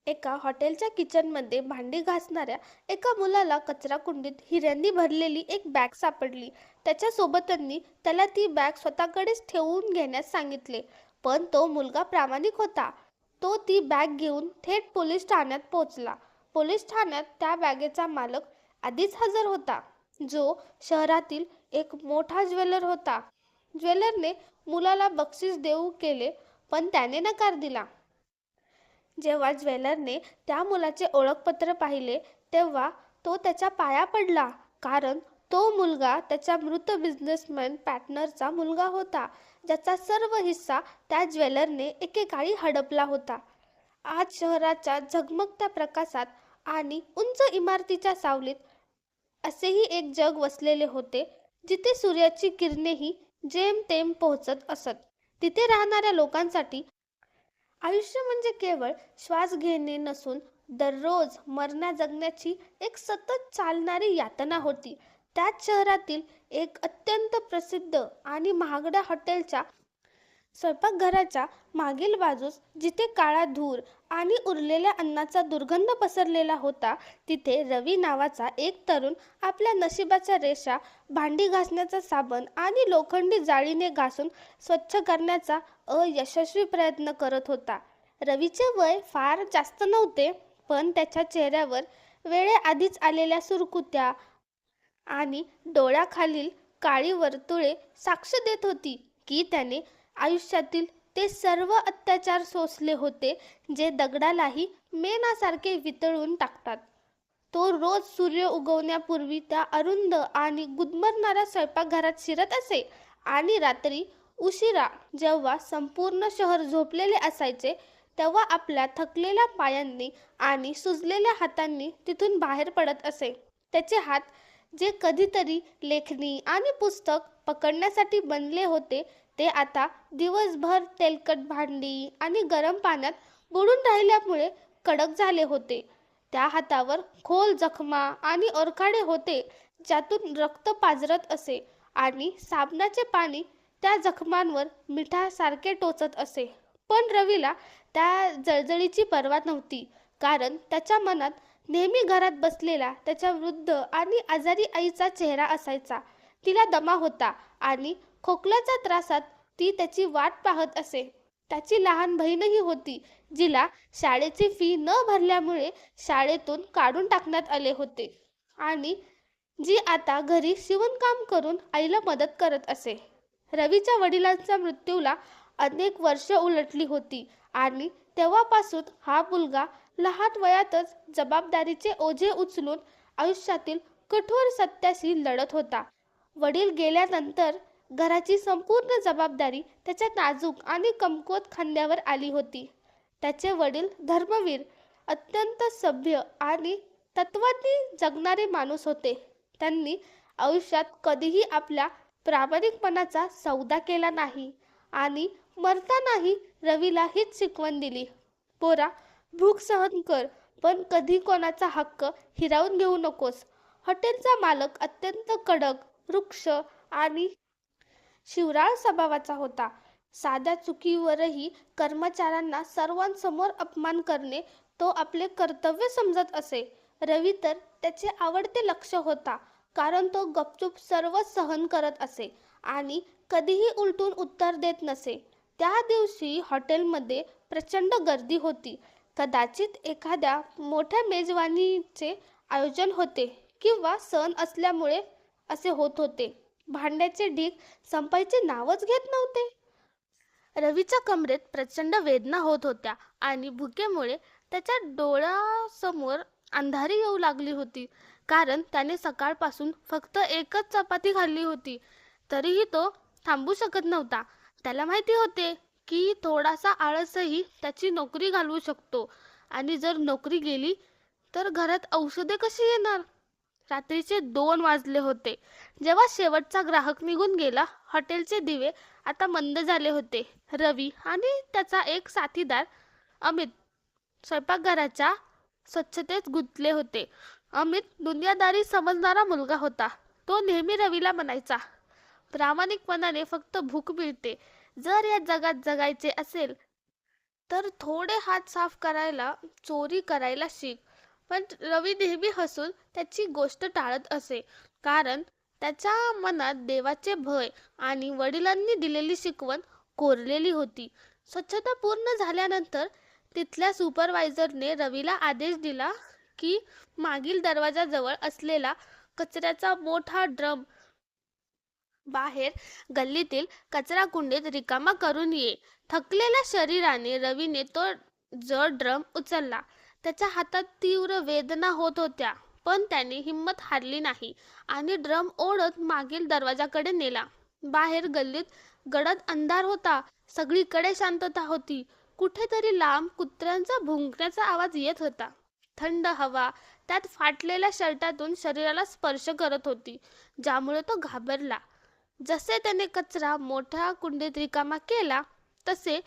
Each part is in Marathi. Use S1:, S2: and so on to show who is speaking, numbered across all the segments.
S1: एका हॉटेलच्या किचनमध्ये भांडी घासणाऱ्या एका मुलाला कचरा कुंडीत हिऱ्यांनी भरलेली एक बॅग सापडली. त्याच्या सोबत्यांनी त्याला ती बॅग स्वतःकडेच ठेवून घेण्यास सांगितले, पण तो मुलगा प्रामाणिक होता. तो ती बॅग घेऊन थेट पोलीस ठाण्यात पोहोचला. पोलीस ठाण्यात त्या बॅगेचा मालक आधीच हजर होता, जो शहरातील एक मोठा ज्वेलर होता. ज्वेलरने मुलाला बक्षीस देऊ केले, पण त्याने नकार दिला. जेव्हा ज्वेलरने त्या मुलाचे ओळखपत्र पाहिले, तेव्हा तो त्याच्या पाया पडला, कारण तो मुलगा त्याच्या मृत बिझनेसमॅन पार्टनरचा मुलगा होता, ज्याचा सर्व हिस्सा त्या ज्वेलरने एकेकाळी हडपला होता. आज शहराच्या झगमगत्या प्रकाशात आणि उंच इमारतीच्या सावलीत असेही एक जग वसलेले होते, जिथे सूर्याची किरणेही जेमतेम पोहोचत असत. तिथे राहणाऱ्या लोकांसाठी आयुष्य म्हणजे केवळ श्वास घेणे नसून दररोज मरण्या जगण्याची एक सतत चालणारी यातना होती. त्याच शहरातील एक अत्यंत प्रसिद्ध आणि महागड्या हॉटेलच्या स्वयंपाकघराच्या मागील बाजूस, जिथे काळा धूर आणि उरलेल्या अन्नाचा दुर्गंध पसरलेला होता, तिथे रवी नावाचा एक तरुण आपल्या नशिबाच्या रेषा, भांडी घासण्याचा साबण आणि लोखंडी जाळीने घासून स्वच्छ करण्याचा अयशस्वी प्रयत्न करत होता. रवीचे वय फार जास्त नव्हते, पण त्याच्या चेहऱ्यावर वेळेआधीच आलेल्या सुरकुत्या आणि डोळ्याखालील काळी वर्तुळे साक्ष देत होती की त्याने आयुष्यातील ते सर्व अत्याचार सोसले होते, जे दगडालाही मेणासारखे वितळून टाकतात. तो रोज सूर्य उगवण्यापूर्वी त्या अरुंद आणि गुदमरणाऱ्या स्वयंपाकघरात शिरत असे आणि रात्री उशिरा, जेव्हा संपूर्ण शहर झोपलेले असायचे, तेव्हा आपल्या थकलेल्या पायांनी आणि सुजलेल्या हातांनी तिथून बाहेर पडत असे. त्याचे हात, जे कधीतरी लेखणी आणि पुस्तक पकडण्यासाठी बनले होते, ते आता दिवसभर तेलकट भांडी आणि गरम पाण्यात बुडून राहिल्यामुळे कडक झाले होते. त्या हातावर खोल जखमा आणि ओरखाडे होते, ज्यातून रक्त पाझरत असे आणि साबणाचे पाणी त्या जखमांवर मिठासारखे टोचत असे. पण रवीला त्या जळजळीची पर्वा नव्हती, कारण त्याच्या मनात नेहमी घरात बसलेला त्याच्या वृद्ध आणि आजारी आईचा चेहरा असायचा. तिला दमा होता आणि खोकल्याच्या त्रासात ती त्याची वाट पाहत असे. त्याची लहान बहीणही होती, जिला शाळेची फी न भरल्यामुळे शाळेतून काढून टाकण्यात आले होते आणि जी आता घरी शिवणकाम करून आईला मदत करत असे. रवीच्या वडिलांच्या मृत्यूला अनेक वर्ष उलटली होती आणि तेव्हापासून हा मुलगा लहान वयातच जबाबदारीचे ओझे उचलून आयुष्यातील कठोर सत्याशी लढत होता. वडील गेल्यानंतर घराची संपूर्ण जबाबदारी त्याच्या नाजूक आणि कमकुवत खांद्यावर आली होती. त्याचे वडील धर्मवीर, अत्यंत सभ्य आणि तत्त्वांनी जगणारे माणूस होते. त्यांनी आयुष्यात कधीही आपल्या प्रामाणिकपणाचा सौदा केला नाही आणि मरतानाही रवीला हीच शिकवण दिली: पोरा, भूक सहन कर, पण कधी कोणाचा हक्क हिरावून घेऊ नकोस. हॉटेलचा मालक अत्यंत कडक, रुक्ष आणि शिवराळ स्वभावाचा होता. साध्या चुकीवरही कर्मचाऱ्यांना सर्वांसमोर अपमान करणे तो आपले कर्तव्य समजत असे. रवी तर त्याचे आवडते लक्ष होता, कारण तो गपचूप सर्व सहन करत असे आणि कधीही उलटून उत्तर देत नसे. त्या दिवशी हॉटेलमध्ये प्रचंड गर्दी होती. कदाचित एखाद्या मोठ्या मेजवानीचे आयोजन होते किंवा सण असल्यामुळे असे होत होते. भांड्याचे ढीग संपायचे नावच घेत नव्हते. रवीच्या कमरेत प्रचंड वेदना होत होत्या आणि भुकेमुळे त्याच्या डोळ्यासमोर अंधारी येऊ लागली होती, कारण त्याने सकाळपासून फक्त एकच चपाती खाल्ली होती. तरीही तो थांबू शकत नव्हता. त्याला माहिती होते की थोडासा आळसही त्याची नोकरी घालवू शकतो आणि जर नोकरी गेली तर घरात औषधे कशी येणार. रात्रीचे 2 वाजले होते जेव्हा शेवटचा ग्राहक निघून गेला. हॉटेलचे दिवे आता मंद झाले होते. रवी आणि त्याचा एक साथीदार अमित स्वयंपाकघराच्या स्वच्छतेत गुंतले होते. अमित दुनियादारी समजणारा मुलगा होता. तो नेहमी रवीला म्हणायचा, प्रामाणिकपणाने फक्त भूक मिळते. जर या जगात जगायचे असेल तर थोडे हात साफ करायला चोरी करायला शिक. पण रवी नेहमी हसून त्याची गोष्ट टाळत असे, कारण त्याच्या मनात देवाचे भय आणि वडिलांनी दिलेली शिकवण कोरलेली होती. स्वच्छता पूर्ण झाल्यानंतर तिथल्या सुपरवायझरने रवीला आदेश दिला की मागील दरवाजाजवळ असलेला कचऱ्याचा मोठा ड्रम बाहेर गल्लीतील कचरा कुंडीत रिकामा करून ये. थकलेल्या शरीराने रवीने तो जड ड्रम उचलला. त्याच्या हातात तीव्र वेदना होत होत्या, पण त्याने हिंमत हारली नाही आणि ड्रम ओढत मागील दरवाजाकडे नेला. बाहेर गल्लीत गडद अंधार होता. सगळीकडे शांतता होती. कुठेतरी लांब कुत्र्यांचा भुंकण्याचा आवाज येत होता. थंड हवा त्यात फाटलेल्या शर्टातून शरीराला स्पर्श करत होती, ज्यामुळे तो घाबरला. जसे त्याने कचरा मोठ्या कुंडीत रिकामा केला, तसे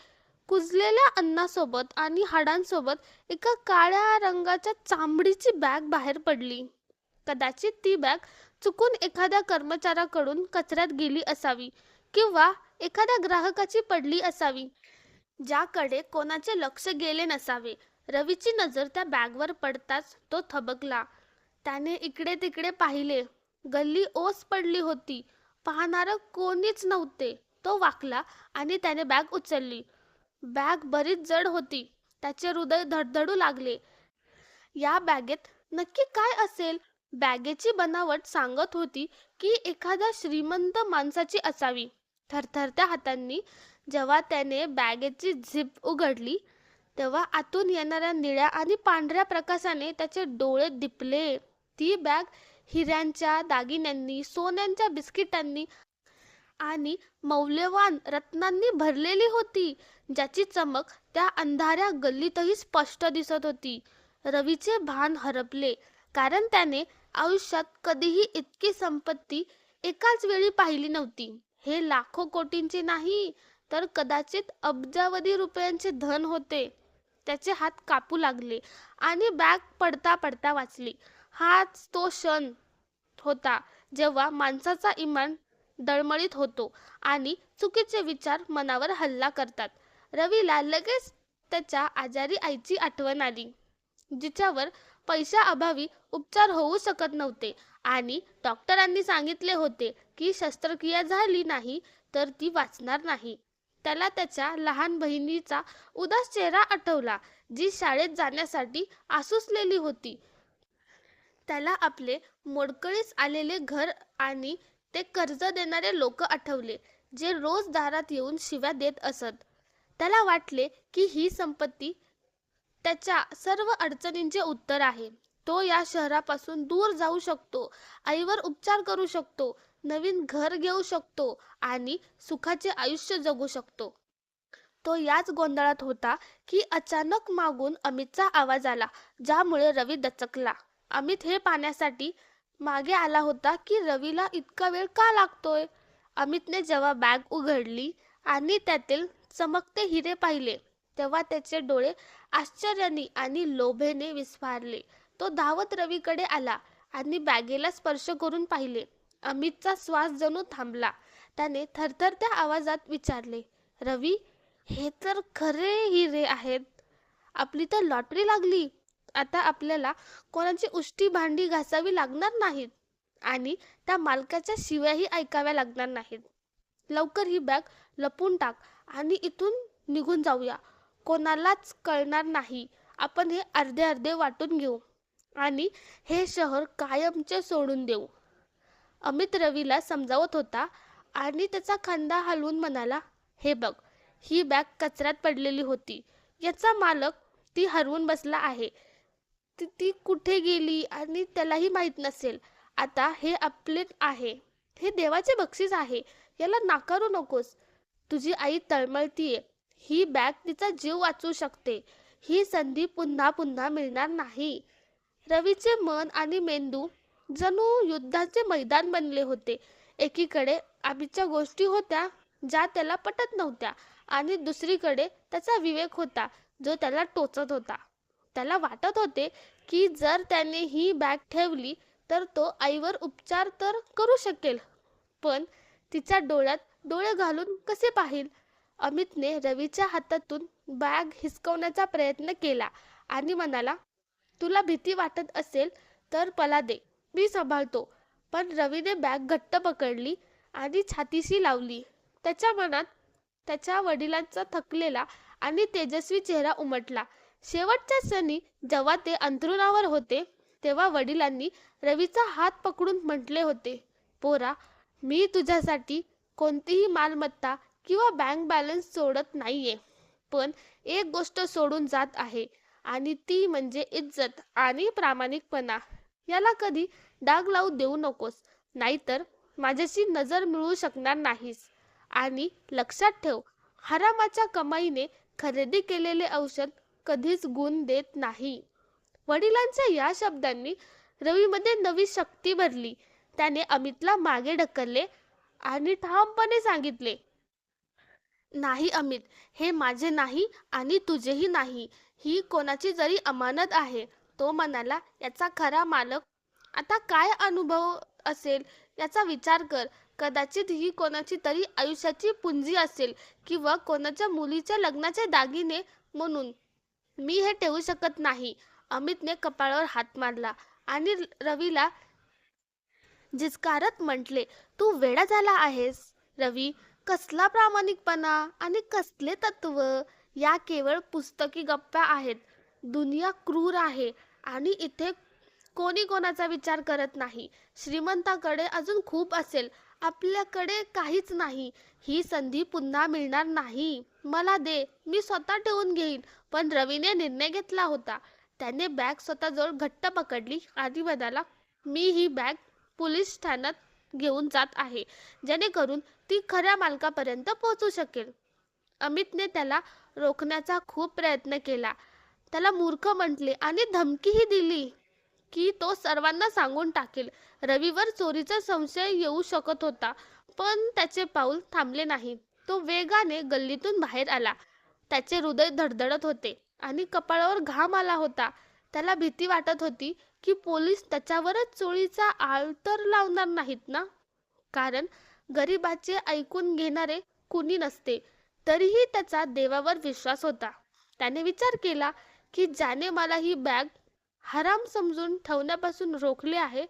S1: कुजलेल्या अन्नासोबत आणि हाडांसोबत एका काळ्या रंगाच्या चामडीची बॅग बाहेर पडली. कदाचित ती बॅग चुकून एखाद्या कर्मचाऱ्याकडून कचऱ्यात गेली असावी किंवा एखाद्या ग्राहकाची पडली असावी, ज्याकडे कोणाचे लक्ष गेले नसावे. रवीची नजर त्या बॅगवर पडताच तो थबकला. त्याने इकडे तिकडे पाहिले. गल्ली ओस पडली होती. पाहणारं कोणीच नव्हते. तो वाकला आणि त्याने बॅग उचलली. बॅग बरीच जड होती. त्याचे हृदय धडधडू लागले. या बॅगेत नक्की काय असेल? बॅगेची बनावट सांगत होती की एखाद्या श्रीमंत माणसाची असावी. थरथरत्या हातांनी जेव्हा त्याने बॅगेची झिप उघडली, तेव्हा आतून येणाऱ्या निळ्या आणि पांढऱ्या प्रकाशाने त्याचे डोळे दिपले. ती बॅग हिऱ्यांच्या दागिन्यांनी, सोन्याच्या बिस्किटांनी आणि मौल्यवान रत्नांनी भरलेली होती, ज्याची चमक त्या अंधाऱ्या गल्लीतही स्पष्ट दिसत होती. रवीचे भान हरपले, कारण त्याने आयुष्यात कधीही इतकी संपत्ती एकाच वेळी पाहिली नव्हती. हे लाखो कोटींचे नाही, तर कदाचित अब्जावधी रुपयांचे धन होते. त्याचे हात कापू लागले आणि बॅग पडता पडता वाचली. हाच तो क्षण होता जेव्हा माणसाचा इमान डळमळीत होतो आणि चुकीचे विचार मनावर हल्ला करतात. रवीला लगेच त्याच्या आजारी आईची आठवण आली, जिच्यावर पैशाअभावी उपचार होऊ शकत नव्हते आणि डॉक्टरांनी सांगितले होते की शस्त्रक्रिया झाली नाही तर ती वाचणार नाही. त्याला त्याच्या लहान बहिणीचा उदास चेहरा आठवला, जी शाळेत जाण्यासाठी आसुसलेली होती. त्याला आपले मोडकळीस आलेले घर आणि ते कर्ज देणारे लोक आठवले, जे रोज दारात येऊन शिव्या देत असत. त्याला वाटले की ही संपत्ती त्याच्या सर्व अडचणींचे उत्तर आहे. तो या शहरापासून दूर जाऊ शकतो, आईवर उपचार करू शकतो, नवीन घर घेऊ शकतो आणि सुखाचे आयुष्य जगू शकतो. तो याच गोंधळात होता की अचानक मागून अमितचा आवाज आला, ज्यामुळे रवी दचकला. अमित हे पाहण्यासाठी मागे आला होता की रवीला इतका वेळ का लागतोय. अमितने जेव्हा बॅग उघडली आणि त्यातील चमकते हिरे पाहिले, तेव्हा त्याचे डोळे आश्चर्याने आणि लोभेने विस्फारले. तो धावत रवीकडे आला आणि बॅगेला स्पर्श करून पाहिले. अमितचा श्वास जणू थांबला. त्याने थरथरत्या आवाजात विचारले, रवी, हे तर खरे हिरे आहेत. आपली तर लॉटरी लागली. आता आपल्याला कोणाची उष्टी भांडी घासावी लागणार नाहीत आणि त्या मालकाच्या शिव्याही ऐकाव्या लागणार नाहीत. लवकर ही बॅग लपून टाक आणि इथून निघून जाऊया. कोणालाच कळणार नाही. आपण हे अर्धे अर्धे वाटून घेऊ आणि हे शहर कायमचे सोडून देऊ. अमित रवीला समजावत होता आणि त्याचा खांदा हलवून म्हणाला, हे बघ, ही बॅग कचऱ्यात पडलेली होती. याचा मालक ती हरवून बसला आहे. ती कुठे गेली आणि त्यालाही माहीत नसेल. आता हे आपले आहे. हे देवाचे बक्षीस आहे. याला नाकारू नकोस. तुझी आई तळमळतीये. ही बॅग तिचा जीव वाचवू शकते. ही संधी पुन्हा पुन्हा मिळणार नाही. रवीचे मन आणि मेंदू जणू युद्धाचे मैदान बनले होते. एकीकडे आधीच्या गोष्टी होत्या ज्या त्याला पटत नव्हत्या आणि दुसरीकडे त्याचा विवेक होता, जो त्याला टोचत होता. त्याला वाटत होते की जर त्याने ही बॅग ठेवली तर तो आईवर उपचार तर करू शकेल, पण तिच्या डोळ्यात डोळे घालून कसे पाहिल. अमितने रवीच्या हातातून बॅग हिसकवण्याचा प्रयत्न केला आणि म्हणाला, तुला भीती वाटत असेल तर मला दे, मी सांभाळतो. पण रवीने बॅग घट्ट पकडली आणि छातीशी लावली. त्याच्या मनात त्याच्या वडिलांचा थकलेला आणि तेजस्वी चेहरा उमटला. शेवटच्या क्षणी जेव्हा ते अंथरुणावर होते तेव्हा वडिलांनी रवीचा हात पकडून म्हटले होते, पोरा, मी तुझ्यासाठी कोणतीही मालमत्ता किंवा बँक बॅलन्स सोडत नाहीये, पण एक गोष्ट सोडून जात आहे आणि ती म्हणजे इज्जत आणि प्रामाणिकपणा. याला कधी डाग लावू देऊ नकोस, नाहीतर माझ्याशी नजर मिळवू शकणार नाहीस. आणि लक्षात ठेव, हरामाच्या कमाईने खरेदी केलेले औषध कधीच गुण देत नाही. वडिलांच्या या शब्दांनी रवीमध्ये नवी शक्ती भरली. त्याने अमितला मागे ढकलले आणि ठामपणे सांगितले, नाही अमित, हे माझे नाही आणि तुझेही नाही. ही कोणाची जरी अमानत आहे. तो म्हणाला, याचा खरा मालक आता काय अनुभव असेल याचा विचार कर. कदाचित ही कोणाची तरी आयुष्याची पुंजी असेल किंवा कोणाच्या मुलीच्या लग्नाचे दागिने. म्हणून मी हे ठेवू शकत नाही. अमितने कपाळावर हात मारला आणि रवीला झिजकारत म्हटले, तू वेडा झाला आहेस रवी. कसला प्रामाणिकपणा आणि कसले तत्व. या केवळ पुस्तकी गप्पा आहेत. दुनिया क्रूर आहे आणि इथे कोणी कोणाचा विचार करत नाही. श्रीमंताकडे अजून खूप असेल, आपल्याकडे काहीच नाही. ही संधी पुन्हा मिळणार नाही. मला दे, मी स्वतः ठेवून घेईन. पण रवीने निर्णय घेतला होता. त्याने बॅग स्वतःजवळ घट्ट पकडली आणि म्हणाला, मी ही बॅग पोलीस ठाण्यात घेऊन जात आहे, जेणेकरून ती खऱ्या मालकापर्यंत पोहोचू शकेल. अमितने त्याला रोखण्याचा खूप प्रयत्न केला. त्याला मूर्ख म्हटले आणि धमकीही दिली की तो सर्वांना सांगून टाकेल. रवीवर चोरीचा संशय येऊ शकत होता, पण त्याचे पाऊल थांबले नाही. तो वेगाने गल्लीतून बाहेर आला. त्याचे हृदय धडधडत होते आणि कपाळावर घाम आला होता. त्याला भीती वाटत होती की पोलीस त्याच्यावरच चोरीचा आळ तर लावणार नाहीत ना, कारण गरिबाचे ऐकून घेणारे कुणी नसते. तरीही त्याचा देवावर विश्वास होता. त्याने विचार केला की ज्याने मला ही बॅग हराम समजून ठेवण्यापासून रोखले आहे,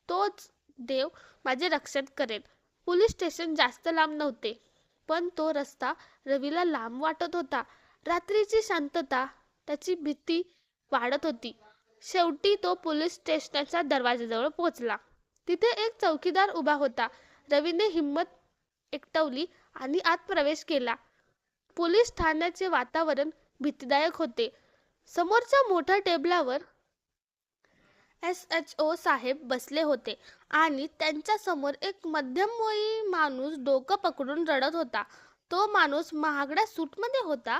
S1: तोच देव माझे रक्षण करेल. पोलीस स्टेशन जास्त लांब नव्हते, पण तो रस्ता रवीला लांब वाटत होता. रात्रीची शांतता त्याची भीती वाढत होती. शेवटी तो पोलीस स्टेशनच्या दरवाजाजवळ पोहोचला. तिथे एक चौकीदार उभा होता. रवीने हिंमत एकवटली आणि आत प्रवेश केला. पोलीस ठाण्याचे वातावरण भीतीदायक होते. समोरच्या मोठ्या टेबलावर SHO साहेब बसले होते आणि त्यांच्या समोर एक मध्यमवयी माणूस डोकं पकडून रडत होता. तो माणूस महागड्या सूटमध्ये होता,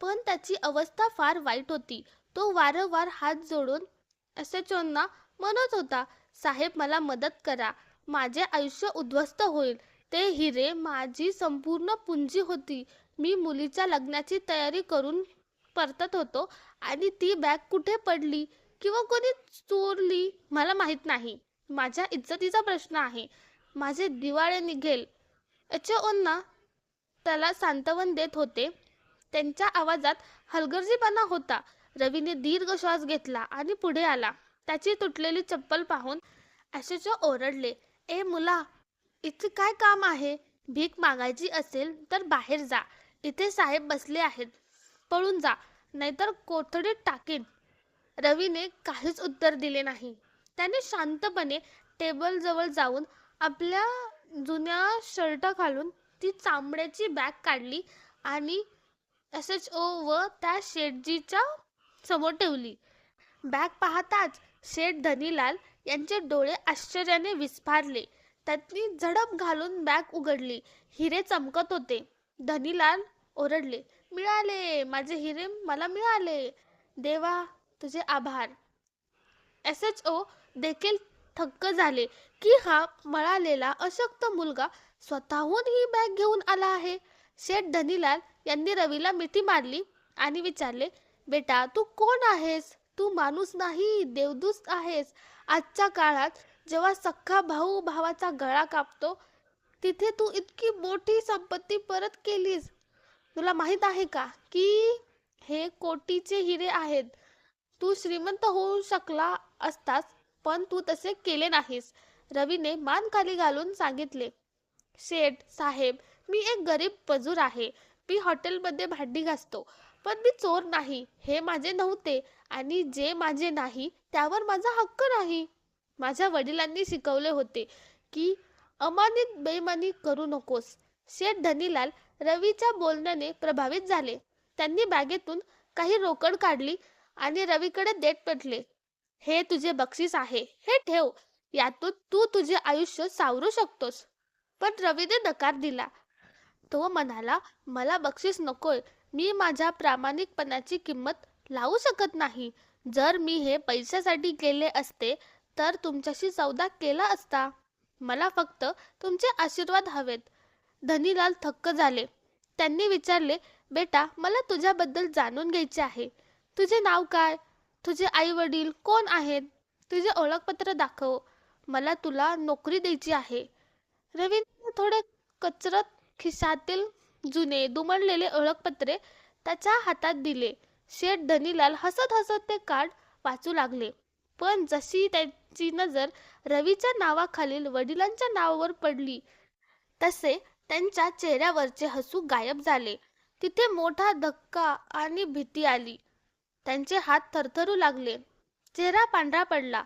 S1: पण त्याची अवस्था फार वाईट होती. तो वारंवार हात जोडून SHOंना म्हणत होता, साहेब, मला मदत करा, माझे आयुष्य उद्ध्वस्त होईल. ते हिरे माझी संपूर्ण पुंजी होती. मी मुलीच्या लग्नाची तयारी करून परतत होतो आणि ती बॅग कुठे पडली किंवा कोणी चोरली मला माहित नाही. माझ्या इज्जतीचा प्रश्न आहे. माझे दिवाळे निघेल. HOंना त्याला सांत्वन देत होते. त्यांच्या आवाजात हलगर्जीपणा होता. रवीने दीर्घ श्वास घेतला आणि पुढे आला. त्याची तुटलेली चप्पल पाहून SHO ओरडले, ए मुला, इथे काय काम आहे? भीक मागायची असेल तर बाहेर जा. इथे साहेब बसले आहेत. पळून जा, नाहीतर कोठडीत टाकेन. रवीने काहीच उत्तर दिले नाही. त्याने शांतपणे टेबल जवळ जाऊन आपल्या जुन्या शर्ट घालून ती चामड्याची बॅग काढली आणि SHO व त्या शेठजीच्या समोर ठेवली. बॅग पाहताच शेठ धनीलाल यांचे डोळे आश्चर्याने विस्फारले. त्यांनी झडप घालून बॅग उघडली. हिरे चमकत होते. धनीलाल ओरडले, मिळाले, माझे हिरे मला मिळाले. देवा, तुझे आभार. SHO देखील थक्क झाले की हा मळालेला अशक्त मुलगा स्वतःहून ही बॅग घेऊन आला आहे. शेठ धनीलाल यांनी रवीला मिठी मारली आणि विचारले, बेटा, तू कोण आहेस? तू माणूस नाही, देवदूत आहेस. आजच्या काळात जेव्हा सख्खा भाऊ भावाचा गळा कापतो, तिथे तू इतकी मोठी संपत्ती परत केलीस. तुला माहित आहे का की हे कोटीचे हिरे आहेत. तू श्रीमंत होऊ शकला असतास, पण तू तसे केले नाहीस. रवीने मान खाली घालून सांगितले. शेठ साहेब, मी एक गरीब मजूर आहे. मी हॉटेलमध्ये भांडी घासतो, पण मी चोर नाही. हे माझे नव्हते आणि जे माझे नाही त्यावर माझा हक्क नाही. माझ्या वडिलांनी शिकवले होते की अमानित बेईमानी करू नकोस. शेठ धनीलाल रवीच्या बोलण्याने प्रभावित झाले. त्यांनी बॅगेतून काही रोकड काढली आणि रवीकडे देत म्हटले, हे तुझे बक्षीस आहे, हे ठेव. यातून तू तुझे आयुष्य सावरू शकतोस. पण रवीने नकार दिला. तो म्हणाला, मला बक्षीस नकोय. मी माझ्या प्रामाणिकपणाची किंमत लावू शकत नाही. जर मी हे पैशासाठी केले असते तर तुमच्याशी सौदा केला असता. मला फक्त तुमचे आशीर्वाद हवेत. धनीलाल थक्क झाले. त्यांनी विचारले, बेटा, मला तुझ्याबद्दल जाणून घ्यायचे आहे. तुझे नाव काय? तुझे आई वडील कोण आहेत? तुझे ओळखपत्र दाखव. मला तुला नोकरी द्यायची आहे. रवीने थोडे कचरत खिशातील जुने दुमडलेले ओळखपत्रे त्याच्या हातात दिले. शेठ धनीलाल हसत हसत ते कार्ड वाचू लागले. पण जशी त्यांची नजर रवीच्या नावाखालील वडिलांच्या नावावर पडली, तसे त्यांच्या चेहऱ्यावरचे हसू गायब झाले. तिथे मोठा धक्का आणि भीती आली. त्यांचे हात थरथरू लागले. चेहरा पांढरा पडला.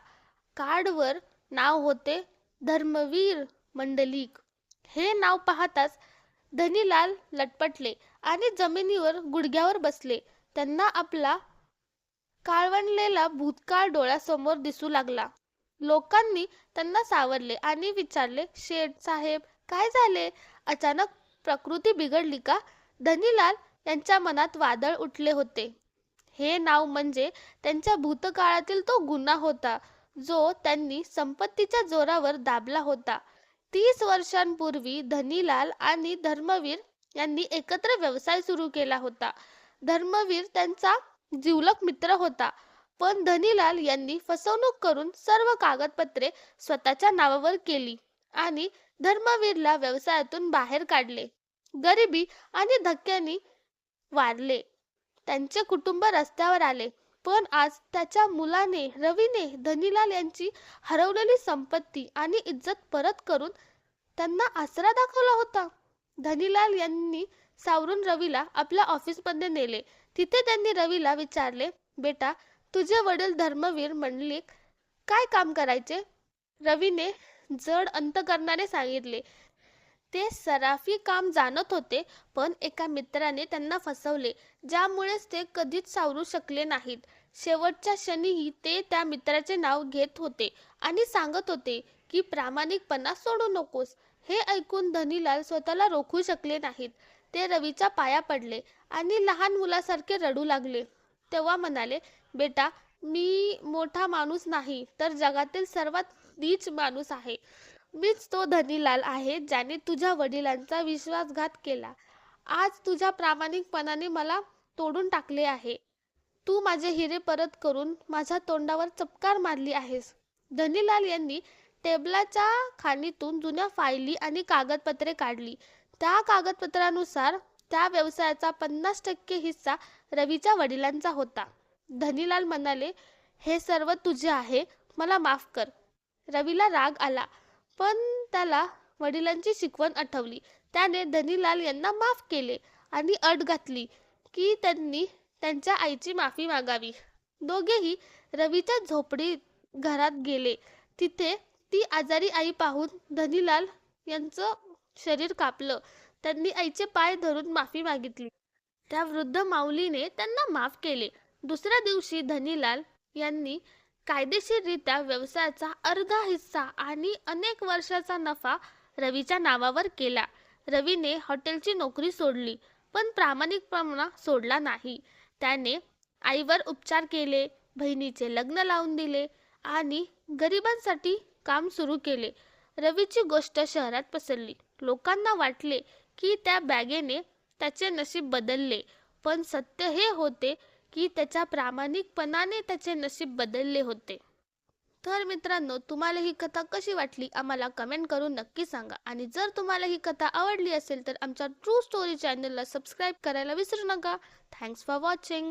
S1: कार्डवर नाव होते, धर्मवीर मंडलिक. हे नाव पाहताच धनीलाल लटपटले आणि जमिनीवर गुडघ्यावर बसले. त्यांना आपला काळवंडलेला भूतकाळ डोळ्यासमोर दिसू लागला. लोकांनी त्यांना सावरले आणि विचारले, शेठ साहेब, काय झाले? अचानक प्रकृती बिघडली का? धनीलाल यांच्या मनात वादळ उठले होते. हे नाव म्हणजे त्यांच्या भूतकाळातील तो गुन्हा होता जो त्यांनी संपत्तीच्या जोरावर दाबला होता. 30 वर्षांपूर्वी धनीलाल आणि धर्मवीर यांनी एकत्र व्यवसाय सुरू केला होता. धर्मवीर त्यांचा जिवलग मित्र होता, पण धनीलाल यांनी फसवणूक करून सर्व कागदपत्रे स्वतःच्या नावावर केली आणि धर्मवीरला व्यवसायातून बाहेर काढले. गरिबी आणि धक्क्यांनी वारले. त्यांचे कुटुंब रस्त्यावर आले. पण आज त्याच्या मुलाने रवीने धनीलाल यांची हरवलेली संपत्ती आणि इज्जत परत करून त्यांना आसरा दाखवला होता. धनीलाल यांनी सावरून रवीला आपल्या ऑफिसमध्ये नेले. तिथे त्यांनी रवीला विचारले, बेटा, तुझे वडील धर्मवीर मंडलिक काय काम करायचे? रवीने जड अंतकरणाने सांगितले, ते सराफी काम जाणत होते, पण एका मित्राने त्यांना फसवले, ज्यामुळेच ते कधीच सावरू शकले नाहीत. शेवटच्या क्षणीही ते त्या मित्राचे नाव घेत होते आणि सांगत होते की प्रामाणिकपणा सोडू नकोस. हे ऐकून धनीलाल स्वतःला रोखू शकले नाहीत. ते रवीच्या पाया पडले आणि लहान मुलासारखे रडू लागले. तेव्हा म्हणाले, बेटा, मी मोठा माणूस नाही, तर जगातील सर्वात नीच माणूस आहे. मीच तो धनीलाल आहे ज्याने तुझ्या वडिलांचा विश्वासघात केला. आज तुझ्या प्रामाणिकपणाने मला तोडून टाकले आहे. तू माझे हिरे परत करून माझ्या तोंडावर चपकार मारली आहेस. धनीलाल यांनी टेबलाच्या खाणीतून जुन्या फायली आणि कागदपत्रे काढली. त्या कागदपत्रानुसार त्या व्यवसायाचा 50% हिस्सा रवीच्या वडिलांचा होता. धनीलाल म्हणाले, हे सर्व तुझे आहे, मला माफ कर. रवीला राग आला, पण त्याला वडिलांची शिकवण आठवली. त्याने धनीलाल यांना माफ केले आणि अट घातली की त्यांनी त्यांच्या आईची माफी मागावी. दोघेही रवीच्या झोपडी घरात गेले. तिथे ती आजारी आई पाहून धनीलाल यांचं शरीर कापलं. त्यांनी आईचे पाय धरून माफी मागितली. त्या वृद्ध माऊलीने त्यांना माफ केले. दुसऱ्या दिवशी धनीलाल यांनी कायदेशीररित्या व्यवसायाचा अर्धा हिस्सा आणि अनेक वर्षाचा नफा रवीच्या नावावर केला. रवीने हॉटेलची नोकरी सोडली, पण प्रामाणिकपणा सोडला नाही. त्याने आईवर उपचार केले, बहिणीचे लग्न लावून दिले आणि गरिबांसाठी काम सुरू केले. रवीची गोष्ट शहरात पसरली. लोकांना वाटले की त्या बॅगेने त्याचे नशीब बदलले, पण सत्य हे होते की त्याच्या प्रामाणिकपणाने त्याचे नशीब बदलले होते. तर मित्रांनो, तुम्हाला ही कथा कशी वाटली आम्हाला कमेंट करून नक्की सांगा. आणि जर तुम्हाला ही कथा आवडली असेल तर आमच्या ट्रू स्टोरी चॅनलला सबस्क्राईब करायला विसरू नका. Thanks for watching.